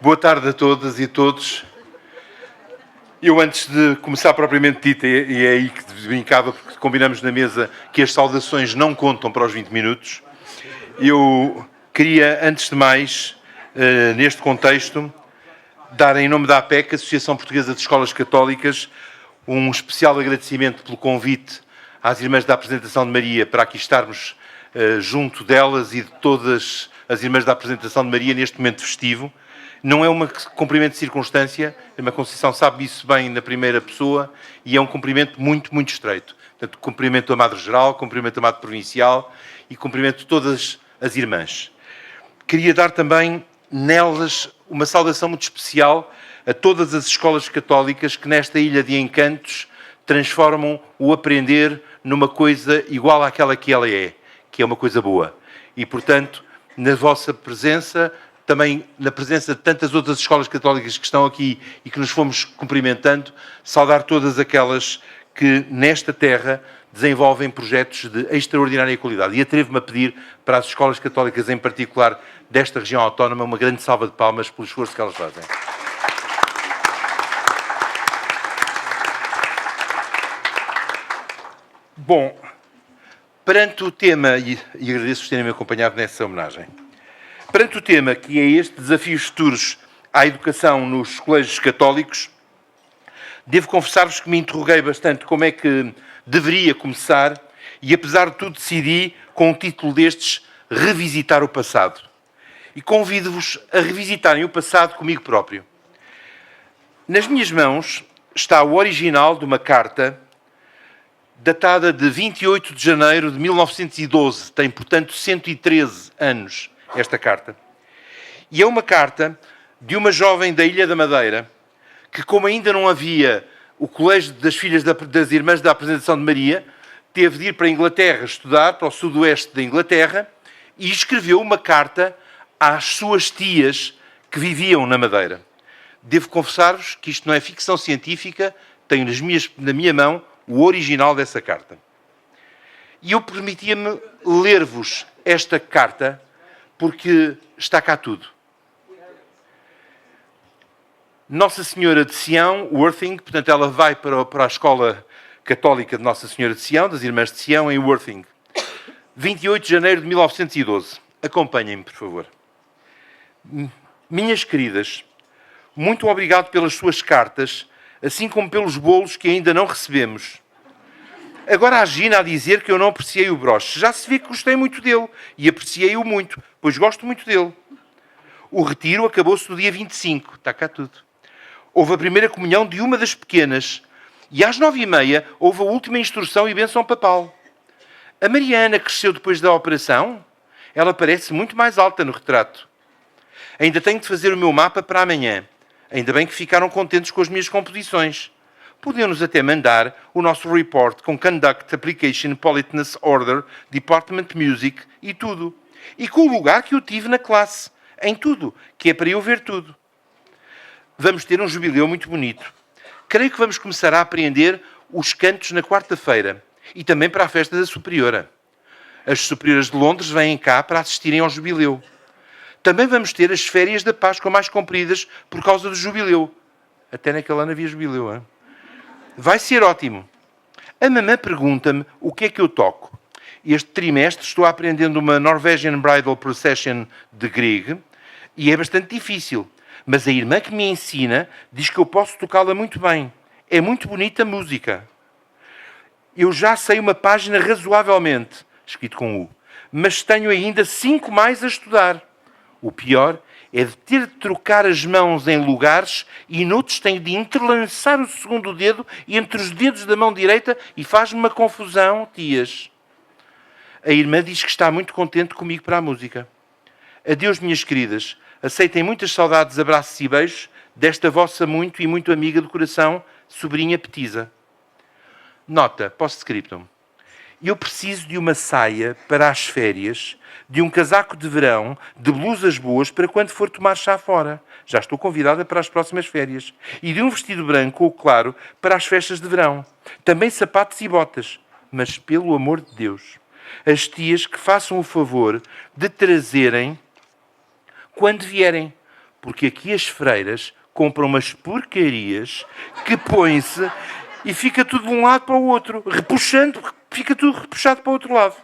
Boa tarde a todas e a todos. Eu, antes de começar propriamente dita, e é aí que brincava, porque combinamos na mesa que as saudações não contam para os 20 minutos, eu queria, antes de mais, neste contexto, dar em nome da APEC, Associação Portuguesa de Escolas Católicas, um especial agradecimento pelo convite às Irmãs da Apresentação de Maria para aqui estarmos junto delas e de todas as Irmãs da Apresentação de Maria neste momento festivo. Não é um cumprimento de circunstância, a Irmã Conceição sabe isso bem na primeira pessoa, e é um cumprimento muito, muito estreito. Portanto, cumprimento a Madre Geral, cumprimento a Madre Provincial e cumprimento todas as Irmãs. Queria dar também nelas uma saudação muito especial a todas as escolas católicas que nesta ilha de encantos transformam o aprender numa coisa igual àquela que ela é, que é uma coisa boa. E, portanto, na vossa presença, também na presença de tantas outras escolas católicas que estão aqui e que nos fomos cumprimentando, saudar todas aquelas que nesta terra desenvolvem projetos de extraordinária qualidade. E atrevo-me a pedir para as escolas católicas, em particular desta região autónoma, uma grande salva de palmas pelo esforço que elas fazem. Bom, perante o tema, e agradeço terem-me acompanhado nessa homenagem, perante o tema que é este, desafios futuros à educação nos colégios católicos, devo confessar-vos que me interroguei bastante como é que deveria começar e, apesar de tudo, decidi, com o título destes, Revisitar o Passado. E convido-vos a revisitarem o passado comigo próprio. Nas minhas mãos está o original de uma carta datada de 28 de janeiro de 1912. Tem, portanto, 113 anos esta carta. E é uma carta de uma jovem da Ilha da Madeira que, como ainda não havia o Colégio das Filhas das Irmãs da Apresentação de Maria, teve de ir para a Inglaterra estudar, para o sudoeste da Inglaterra, e escreveu uma carta às suas tias que viviam na Madeira. Devo confessar-vos que isto não é ficção científica, tenho na minha mão o original dessa carta. E eu permitia-me ler-vos esta carta, porque está cá tudo. Nossa Senhora de Sião, Worthing, portanto ela vai para a escola católica de Nossa Senhora de Sião, das Irmãs de Sião, em Worthing. 28 de janeiro de 1912. Acompanhem-me, por favor. Minhas queridas, muito obrigado pelas suas cartas, assim como pelos bolos que ainda não recebemos. Agora a Gina a dizer que eu não apreciei o broche. Já se vê que gostei muito dele e apreciei-o muito, pois gosto muito dele. O retiro acabou-se no dia 25. Está cá tudo. Houve a primeira comunhão de uma das pequenas e às 9h30 houve a última instrução e bênção papal. A Mariana cresceu depois da operação? Ela parece muito mais alta no retrato. Ainda tenho de fazer o meu mapa para amanhã. Ainda bem que ficaram contentes com as minhas composições. Podiam-nos até mandar o nosso report com Conduct, Application, Politeness, Order, Department Music e tudo. E com o lugar que eu tive na classe. Em tudo. Que é para eu ver tudo. Vamos ter um jubileu muito bonito. Creio que vamos começar a aprender os cantos na quarta-feira. E também para a festa da Superiora. As Superioras de Londres vêm cá para assistirem ao jubileu. Também vamos ter as férias da Páscoa mais compridas por causa do jubileu. Até naquele ano havia jubileu, hein? Vai ser ótimo. A mamã pergunta-me o que é que eu toco. Este trimestre estou aprendendo uma Norwegian Bridal Procession de Grieg e é bastante difícil. Mas a irmã que me ensina diz que eu posso tocá-la muito bem. É muito bonita a música. Eu já sei uma página razoavelmente, escrito com U, mas tenho ainda 5 mais a estudar. O pior é de ter de trocar as mãos em lugares e noutros tenho de entrelaçar o segundo dedo entre os dedos da mão direita e faz-me uma confusão, tias. A irmã diz que está muito contente comigo para a música. Adeus, minhas queridas. Aceitem muitas saudades, abraços e beijos desta vossa muito e muito amiga do coração, sobrinha Petisa. Nota, post-scriptum. Eu preciso de uma saia para as férias, de um casaco de verão, de blusas boas para quando for tomar chá fora. Já estou convidada para as próximas férias. E de um vestido branco ou claro para as festas de verão. Também sapatos e botas. Mas, pelo amor de Deus, as tias que façam o favor de trazerem quando vierem, Porque aqui as freiras compram umas porcarias que põem-se e fica tudo de um lado para o outro, repuxando, fica tudo repuxado para o outro lado.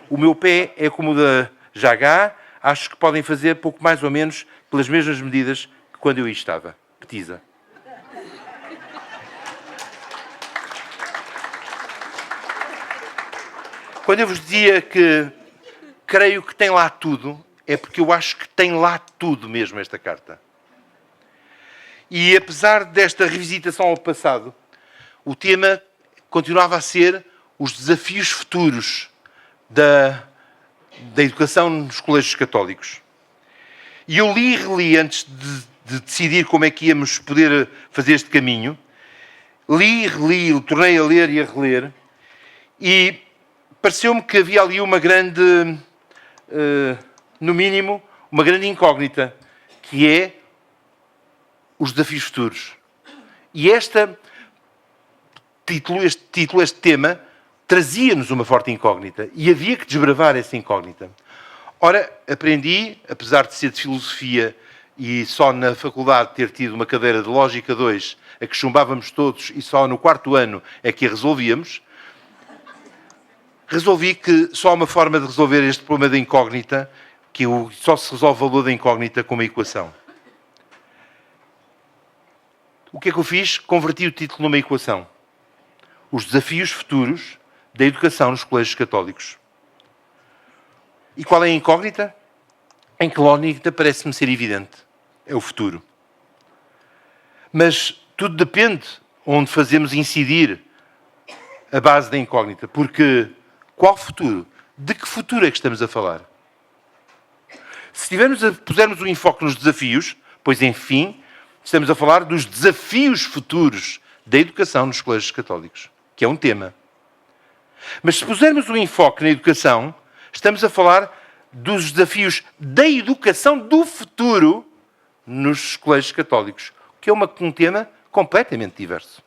O meu pé é como o da Jagá, acho que podem fazer pouco mais ou menos pelas mesmas medidas que quando eu aí estava. Petiza. Quando eu vos dizia que creio que tem lá tudo, é porque eu acho que tem lá tudo mesmo esta carta. E apesar desta revisitação ao passado, o tema continuava a ser os desafios futuros da educação nos colégios católicos. E eu li e reli antes de decidir como é que íamos poder fazer este caminho. Li e reli, tornei a ler e a reler, e pareceu-me que havia ali uma grande, no mínimo, uma grande incógnita, que é os desafios futuros. E este tema, trazia-nos uma forte incógnita e havia que desbravar essa incógnita. Ora, aprendi, apesar de ser de filosofia e só na faculdade ter tido uma cadeira de Lógica 2, a que chumbávamos todos e só no 4º ano é que a resolvíamos, resolvi que só há uma forma de resolver este problema da incógnita, que só se resolve o valor da incógnita com uma equação. O que é que eu fiz? Converti o título numa equação. Os desafios futuros da educação nos colégios católicos. E qual é a incógnita? A incógnita parece-me ser evidente. É o futuro. Mas tudo depende onde fazemos incidir a base da incógnita. Porque qual futuro? De que futuro é que estamos a falar? Se pusermos o enfoque nos desafios, pois, enfim, estamos a falar dos desafios futuros da educação nos colégios católicos, que é um tema. Mas se pusermos o enfoque na educação, estamos a falar dos desafios da educação do futuro nos colégios católicos, que é um tema completamente diverso.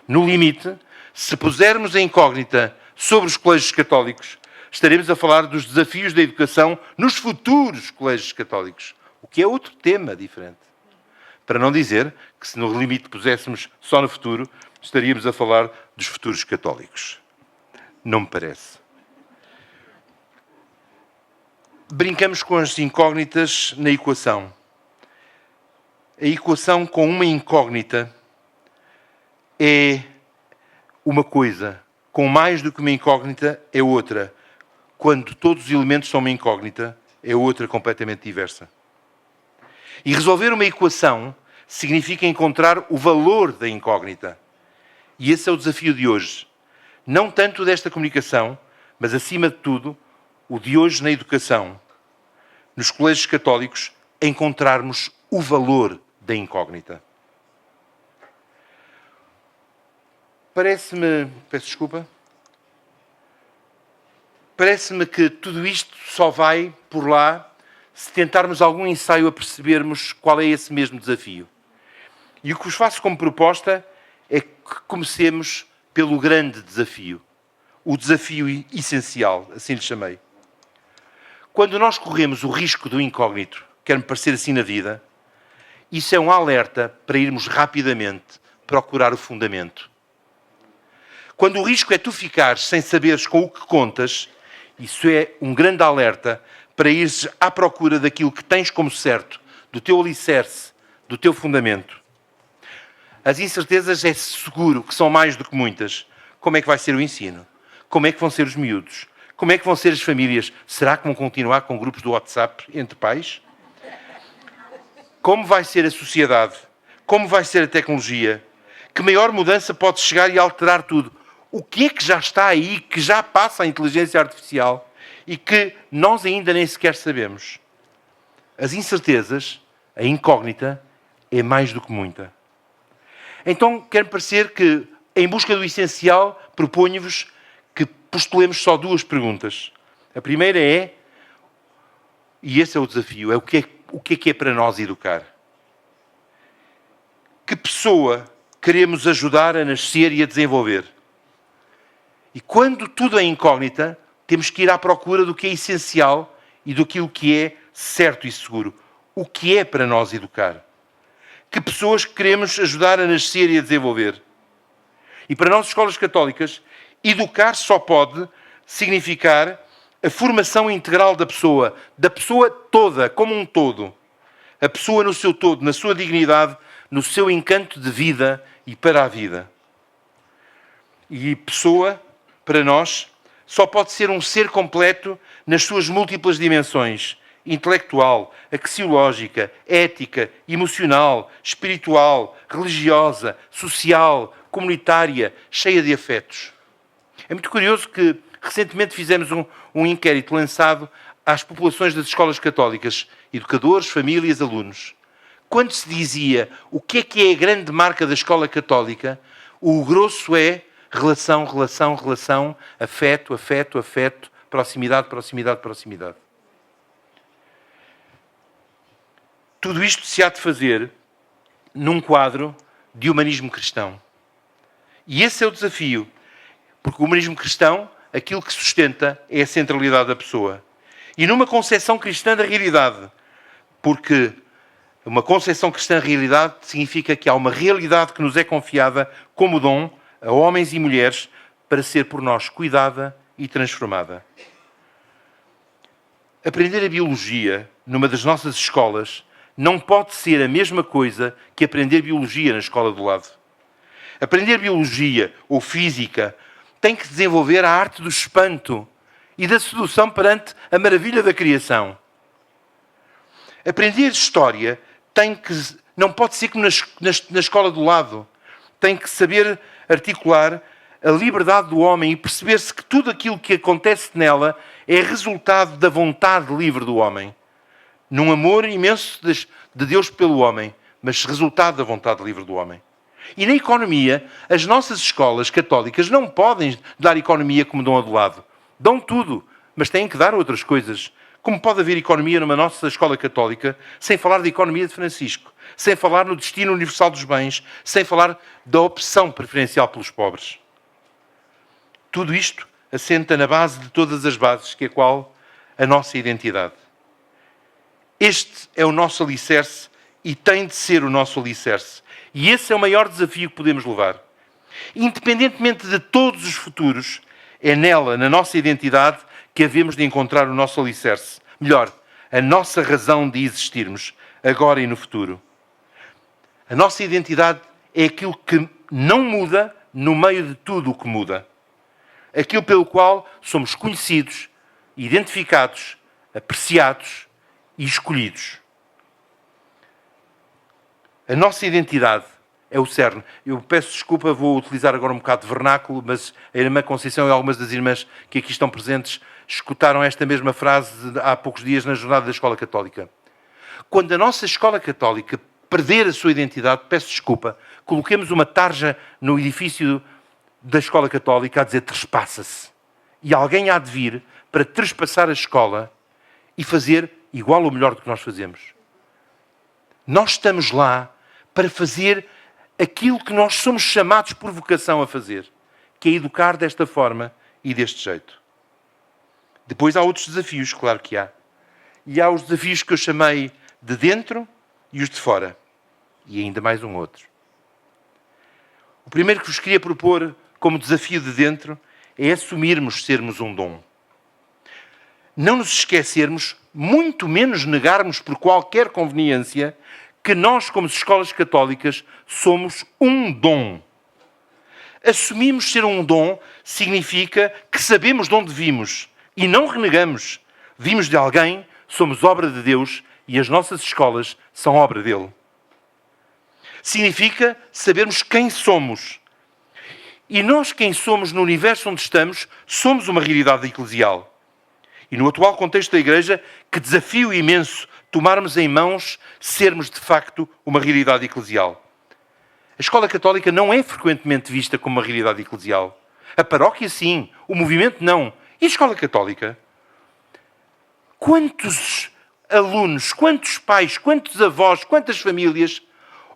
No limite, se pusermos a incógnita sobre os colégios católicos, estaremos a falar dos desafios da educação nos futuros colégios católicos, o que é outro tema diferente. Para não dizer que se no limite puséssemos só no futuro, estaríamos a falar dos futuros católicos. Não me parece. Brincamos com as incógnitas na equação. A equação com uma incógnita é uma coisa. Com mais do que uma incógnita é outra. Quando todos os elementos são uma incógnita, é outra completamente diversa. E resolver uma equação significa encontrar o valor da incógnita. E esse é o desafio de hoje. Não tanto desta comunicação, mas, acima de tudo, o de hoje na educação, nos colégios católicos, encontrarmos o valor da incógnita. Parece-me que tudo isto só vai por lá se tentarmos algum ensaio a percebermos qual é esse mesmo desafio. E o que vos faço como proposta é que comecemos pelo grande desafio. O desafio essencial, assim lhe chamei. Quando nós corremos o risco do incógnito, quer-me parecer assim na vida, isso é um alerta para irmos rapidamente procurar o fundamento. Quando o risco é tu ficares sem saberes com o que contas, isso é um grande alerta para ires à procura daquilo que tens como certo, do teu alicerce, do teu fundamento. As incertezas é seguro que são mais do que muitas. Como é que vai ser o ensino? Como é que vão ser os miúdos? Como é que vão ser as famílias? Será que vão continuar com grupos do WhatsApp entre pais? Como vai ser a sociedade? Como vai ser a tecnologia? Que maior mudança pode chegar e alterar tudo? O que é que já está aí, que já passa a inteligência artificial e que nós ainda nem sequer sabemos? As incertezas, a incógnita, é mais do que muita. Então, quer-me parecer que, em busca do essencial, proponho-vos que postulemos só duas perguntas. A primeira é, e esse é o desafio, é o que é para nós educar? Que pessoa queremos ajudar a nascer e a desenvolver? E quando tudo é incógnita, temos que ir à procura do que é essencial e do que é certo e seguro. o que é para nós educar. Que pessoas queremos ajudar a nascer e a desenvolver. E para nós, escolas católicas, educar só pode significar a formação integral da pessoa toda, como um todo. A pessoa no seu todo, na sua dignidade, no seu encanto de vida e para a vida. E pessoa, para nós, só pode ser um ser completo nas suas múltiplas dimensões: intelectual, axiológica, ética, emocional, espiritual, religiosa, social, comunitária, cheia de afetos. É muito curioso que recentemente fizemos um inquérito lançado às populações das escolas católicas, educadores, famílias, alunos. Quando se dizia o que é a grande marca da escola católica, o grosso é relação, relação, relação, afeto, afeto, afeto, proximidade, proximidade, proximidade. Tudo isto se há de fazer num quadro de humanismo cristão. E esse é o desafio, porque o humanismo cristão, aquilo que sustenta é a centralidade da pessoa. E numa concepção cristã da realidade, porque uma concepção cristã da realidade significa que há uma realidade que nos é confiada como dom a homens e mulheres para ser por nós cuidada e transformada. Aprender a biologia numa das nossas escolas não pode ser a mesma coisa que aprender biologia na escola do lado. Aprender biologia ou física tem que desenvolver a arte do espanto e da sedução perante a maravilha da criação. Aprender história não pode ser como na escola do lado. Tem que saber articular a liberdade do homem e perceber-se que tudo aquilo que acontece nela é resultado da vontade livre do homem. Num amor imenso de Deus pelo homem, mas resultado da vontade livre do homem. E na economia, as nossas escolas católicas não podem dar economia como dão a do lado. Dão tudo, mas têm que dar outras coisas. Como pode haver economia numa nossa escola católica sem falar da economia de Francisco, sem falar no destino universal dos bens, sem falar da opção preferencial pelos pobres? Tudo isto assenta na base de todas as bases, que é qual? A nossa identidade. Este é o nosso alicerce e tem de ser o nosso alicerce. E esse é o maior desafio que podemos levar. Independentemente de todos os futuros, é nela, na nossa identidade, que havemos de encontrar o nosso alicerce. Melhor, a nossa razão de existirmos, agora e no futuro. A nossa identidade é aquilo que não muda no meio de tudo o que muda. Aquilo pelo qual somos conhecidos, identificados, apreciados e escolhidos. A nossa identidade é o cerne. Eu peço desculpa, vou utilizar agora um bocado de vernáculo, mas a irmã Conceição e algumas das irmãs que aqui estão presentes escutaram esta mesma frase há poucos dias na jornada da Escola Católica. Quando a nossa Escola Católica perder a sua identidade, peço desculpa, coloquemos uma tarja no edifício da Escola Católica a dizer trespassa-se. E alguém há de vir para trespassar a escola e fazer igual ou melhor do que nós fazemos. Nós estamos lá para fazer aquilo que nós somos chamados por vocação a fazer, que é educar desta forma e deste jeito. Depois há outros desafios, claro que há. E há os desafios que eu chamei de dentro e os de fora. E ainda mais um outro. O primeiro que vos queria propor como desafio de dentro é assumirmos sermos um dom. Não nos esquecermos, muito menos negarmos por qualquer conveniência, que nós, como escolas católicas, somos um dom. Assumimos ser um dom significa que sabemos de onde vimos e não renegamos. Vimos de alguém, somos obra de Deus e as nossas escolas são obra dele. Significa sabermos quem somos. E nós, quem somos no universo onde estamos, somos uma realidade eclesial. E no atual contexto da Igreja, que desafio imenso tomarmos em mãos sermos, de facto, uma realidade eclesial. A escola católica não é frequentemente vista como uma realidade eclesial. A paróquia, sim. O movimento, não. E a escola católica? Quantos alunos, quantos pais, quantos avós, quantas famílias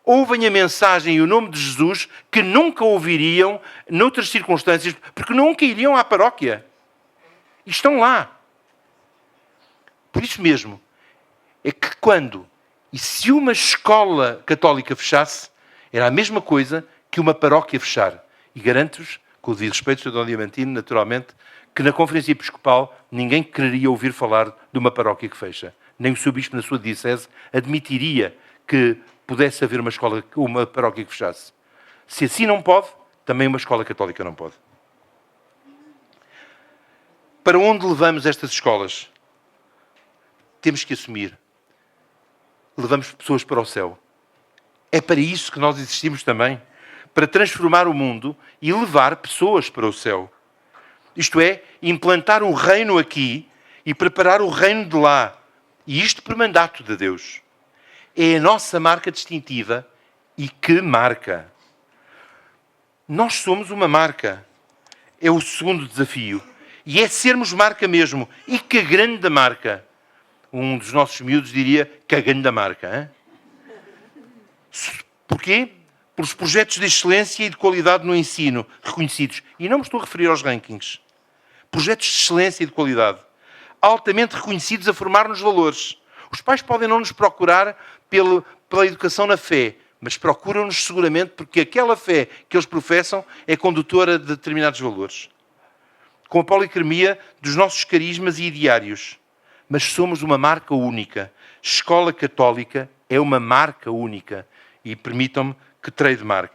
ouvem a mensagem e o nome de Jesus que nunca ouviriam noutras circunstâncias, porque nunca iriam à paróquia? E estão lá. Por isso mesmo, é que quando E se uma escola católica fechasse, era a mesma coisa que uma paróquia fechar. E garanto-vos, com o devido respeito, Sr. Dom Diamantino, naturalmente, que na Conferência Episcopal ninguém quereria ouvir falar de uma paróquia que fecha. Nem o seu bispo, na sua diocese, admitiria que pudesse haver uma paróquia que fechasse. Se assim não pode, também uma escola católica não pode. Para onde levamos estas escolas? Temos que assumir. Levamos pessoas para o céu. É para isso que nós existimos também. Para transformar o mundo e levar pessoas para o céu. Isto é, implantar o reino aqui e preparar o reino de lá. E isto por mandato de Deus. É a nossa marca distintiva. E que marca! Nós somos uma marca. É o segundo desafio. E é sermos marca mesmo. E que grande marca! Um dos nossos miúdos diria que a grande marca. Hein? Porquê? Pelos projetos de excelência e de qualidade no ensino reconhecidos. E não me estou a referir aos rankings. Projetos de excelência e de qualidade. Altamente reconhecidos a formar-nos valores. Os pais podem não nos procurar pela educação na fé, mas procuram-nos seguramente porque aquela fé que eles professam é condutora de determinados valores. Com a policromia dos nossos carismas e ideários. Mas somos uma marca única. Escola Católica é uma marca única. E permitam-me que trademark.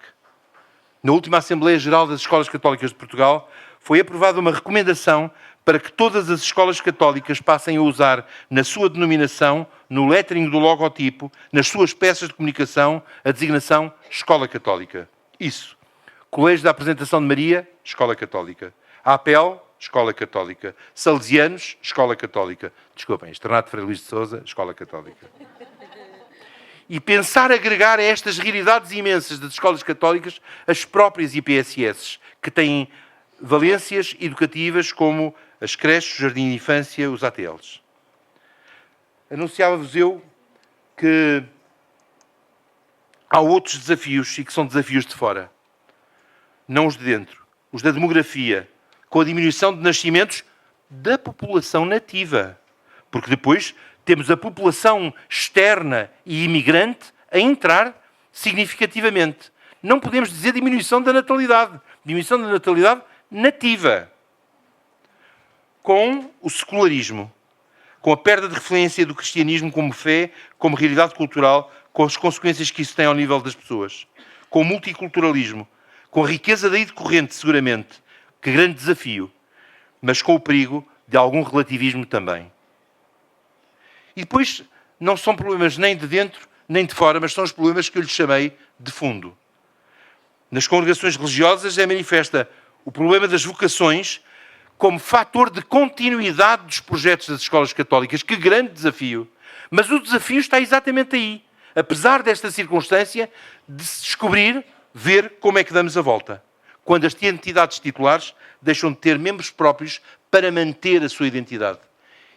Na última Assembleia Geral das Escolas Católicas de Portugal, foi aprovada uma recomendação para que todas as escolas católicas passem a usar na sua denominação, no lettering do logotipo, nas suas peças de comunicação, a designação Escola Católica. Isso. Colégio da Apresentação de Maria, Escola Católica. APEL, Escola Católica. Salesianos, Escola Católica. Desculpem, Externato Frei Luís de Sousa, Escola Católica. E pensar agregar a estas realidades imensas das escolas católicas as próprias IPSS, que têm valências educativas como as creches, o jardim de infância, os ATLs. Anunciava-vos eu que há outros desafios e que são desafios de fora. Não os de dentro. Os da demografia, com a diminuição de nascimentos da população nativa. Porque depois temos a população externa e imigrante a entrar significativamente. Não podemos dizer diminuição da natalidade. Diminuição da natalidade nativa. Com o secularismo, com a perda de referência do cristianismo como fé, como realidade cultural, com as consequências que isso tem ao nível das pessoas. Com o multiculturalismo, com a riqueza daí decorrente, seguramente. Que grande desafio. Mas com o perigo de algum relativismo também. E depois, não são problemas nem de dentro, nem de fora, mas são os problemas que eu lhes chamei de fundo. Nas congregações religiosas é manifesta o problema das vocações como fator de continuidade dos projetos das escolas católicas. Que grande desafio! Mas o desafio está exatamente aí. Apesar desta circunstância de se descobrir, ver como é que damos a volta. Quando as entidades titulares deixam de ter membros próprios para manter a sua identidade.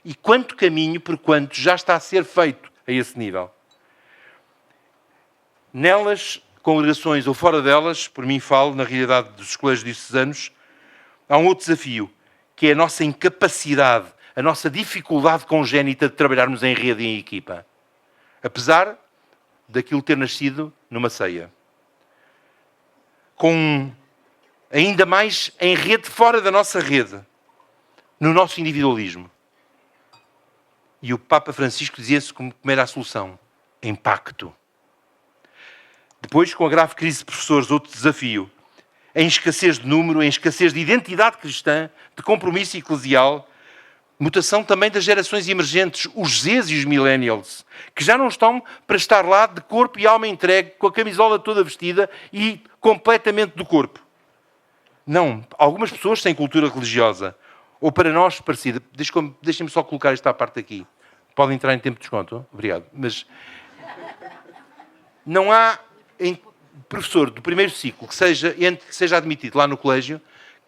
E quanto caminho, por quanto, já está a ser feito a esse nível. Nelas, congregações ou fora delas, por mim falo, na realidade dos colégios diocesanos, há um outro desafio, que é a nossa incapacidade, a nossa dificuldade congénita de trabalharmos em rede e em equipa. Apesar daquilo ter nascido numa ceia. Com ainda mais em rede fora da nossa rede, no nosso individualismo. E o Papa Francisco dizia-se como era a solução. Em pacto. Depois, com a grave crise de professores, outro desafio. Em escassez de número, em escassez de identidade cristã, de compromisso eclesial, mutação também das gerações emergentes, os Zs e os Millennials, que já não estão para estar lá de corpo e alma entregue, com a camisola toda vestida e completamente do corpo. Não, algumas pessoas sem cultura religiosa, ou para nós parecida. Deixem-me só colocar esta parte aqui. Pode entrar em tempo de desconto? Obrigado. Mas não há professor do primeiro ciclo que seja admitido lá no colégio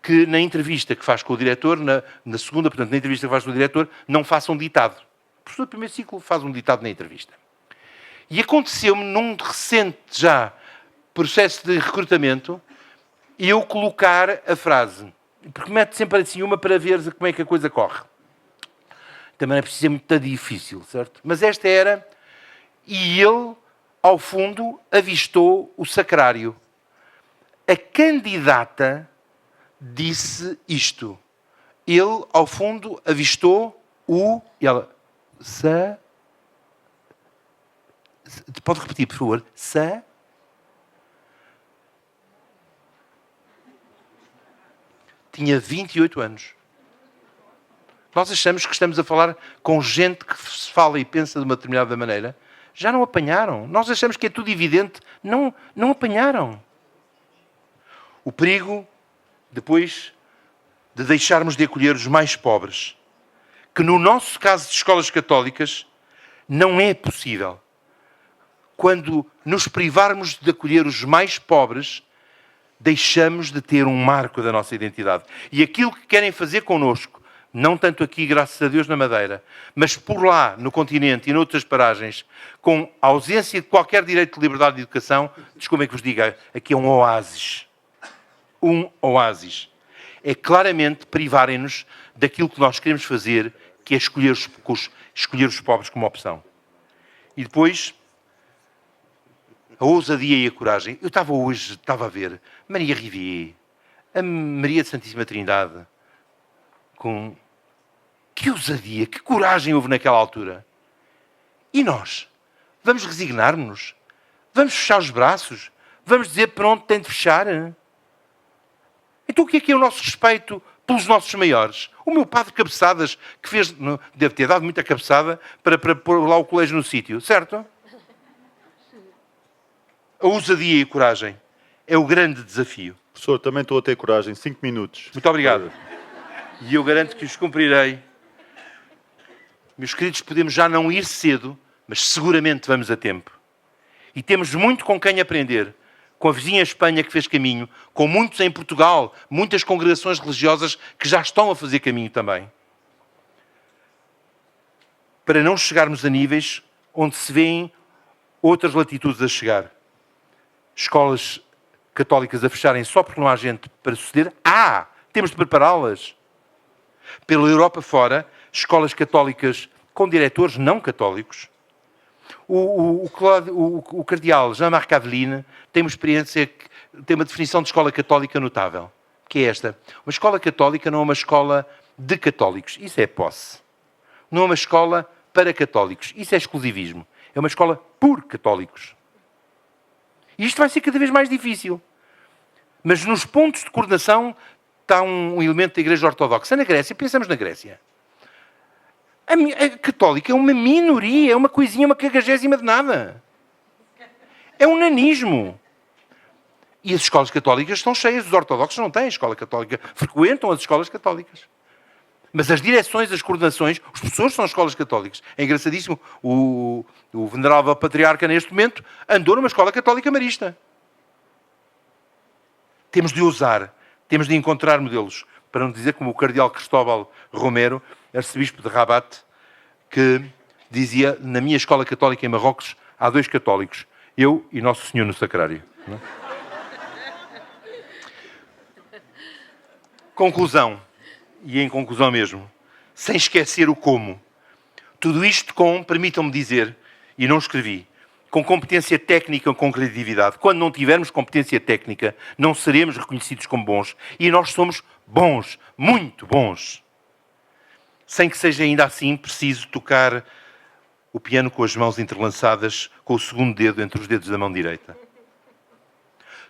que na entrevista que faz com o diretor, na segunda, portanto, na entrevista que faz com o diretor, não faça um ditado. O professor do primeiro ciclo faz um ditado na entrevista. E aconteceu-me num recente já processo de recrutamento eu colocar a frase, porque mete sempre assim uma para ver como é que a coisa corre. Também é preciso ser muito difícil, certo? Mas esta era, e ele, ao fundo, avistou o sacrário. A candidata disse isto. Ele, ao fundo, avistou o... E ela... Pode repetir, por favor? Tinha 28 anos. Nós achamos que estamos a falar com gente que se fala e pensa de uma determinada maneira. Já não apanharam. Nós achamos que é tudo evidente. Não apanharam. O perigo, depois, de deixarmos de acolher os mais pobres, que no nosso caso de escolas católicas, não é possível. Quando nos privarmos de acolher os mais pobres, deixamos de ter um marco da nossa identidade. E aquilo que querem fazer connosco, não tanto aqui, graças a Deus, na Madeira, mas por lá, no continente e noutras paragens, com a ausência de qualquer direito de liberdade de educação, desculpem que vos diga, aqui é um oásis. Um oásis. É claramente privarem-nos daquilo que nós queremos fazer, que é escolher os pobres como opção. E depois, a ousadia e a coragem. Eu estava a ver Maria Rivier, a Maria de Santíssima Trindade, com... Que ousadia, que coragem houve naquela altura. E nós? Vamos resignar-nos? Vamos fechar os braços? Vamos dizer, pronto, tem de fechar? Então o que é o nosso respeito pelos nossos maiores? O meu padre Cabeçadas, que fez, deve ter dado muita cabeçada para pôr lá o colégio no sítio, certo? A ousadia e a coragem é o grande desafio. Professor, também estou a ter coragem. 5 minutos. Muito obrigado. E eu garanto que os cumprirei. Meus queridos, podemos já não ir cedo, mas seguramente vamos a tempo. E temos muito com quem aprender. Com a vizinha Espanha que fez caminho, com muitos em Portugal, muitas congregações religiosas que já estão a fazer caminho também. Para não chegarmos a níveis onde se vêem outras latitudes a chegar. Escolas católicas a fecharem só porque não há gente para suceder. Temos de prepará-las. Pela Europa fora, escolas católicas com diretores não católicos. O cardeal Jean-Marc Aveline tem uma experiência, tem uma definição de escola católica notável, que é esta. Uma escola católica não é uma escola de católicos. Isso é posse. Não é uma escola para católicos. Isso é exclusivismo. É uma escola por católicos. E isto vai ser cada vez mais difícil. Mas nos pontos de coordenação está um elemento da Igreja Ortodoxa. Na Grécia, pensamos na Grécia. A católica é uma minoria, é uma coisinha, uma cagagésima de nada. É um nanismo. E as escolas católicas estão cheias. Os ortodoxos não têm escola católica. Frequentam as escolas católicas. Mas as direções, as coordenações, os professores são escolas católicas. É engraçadíssimo. O venerável patriarca, neste momento, andou numa escola católica marista. Temos de ousar. Temos de encontrar modelos. Para não dizer como o cardeal Cristóbal Romero, arcebispo de Rabat, que dizia, na minha escola católica em Marrocos, há 2 católicos. Eu e Nosso Senhor no Sacrário. Não? Conclusão. E em conclusão mesmo. Sem esquecer o como. Tudo isto com, permitam-me dizer, e não escrevi, com competência técnica, com criatividade. Quando não tivermos competência técnica, não seremos reconhecidos como bons. E nós somos bons, muito bons. Sem que seja ainda assim preciso tocar o piano com as mãos entrelaçadas, com o segundo dedo entre os dedos da mão direita.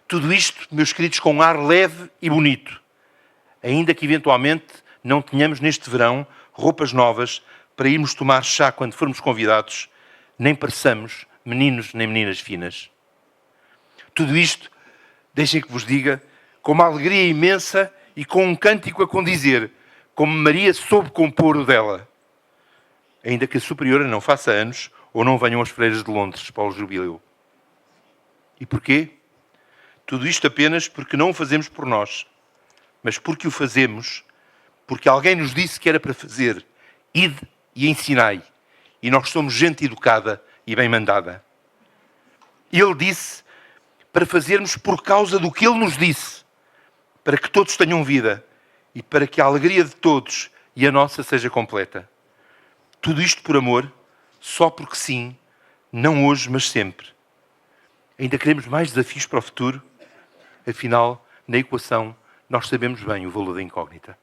Tudo isto, meus queridos, com um ar leve e bonito. Ainda que eventualmente não tenhamos neste verão roupas novas para irmos tomar chá quando formos convidados, nem pareçamos meninos nem meninas finas. Tudo isto, deixem que vos diga, com uma alegria imensa e com um cântico a condizer, como Maria soube compor o dela. Ainda que a superiora não faça anos ou não venham as freiras de Londres para o jubileu. E porquê? Tudo isto apenas porque não o fazemos por nós, mas porque o fazemos, porque alguém nos disse que era para fazer. Ide e ensinai. E nós somos gente educada e bem mandada. Ele disse para fazermos por causa do que ele nos disse, para que todos tenham vida e para que a alegria de todos e a nossa seja completa. Tudo isto por amor, só porque sim, Não hoje, mas sempre. Ainda queremos mais desafios para o futuro? Afinal, na equação, nós sabemos bem o valor da incógnita.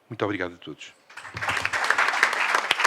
Muito obrigado a todos.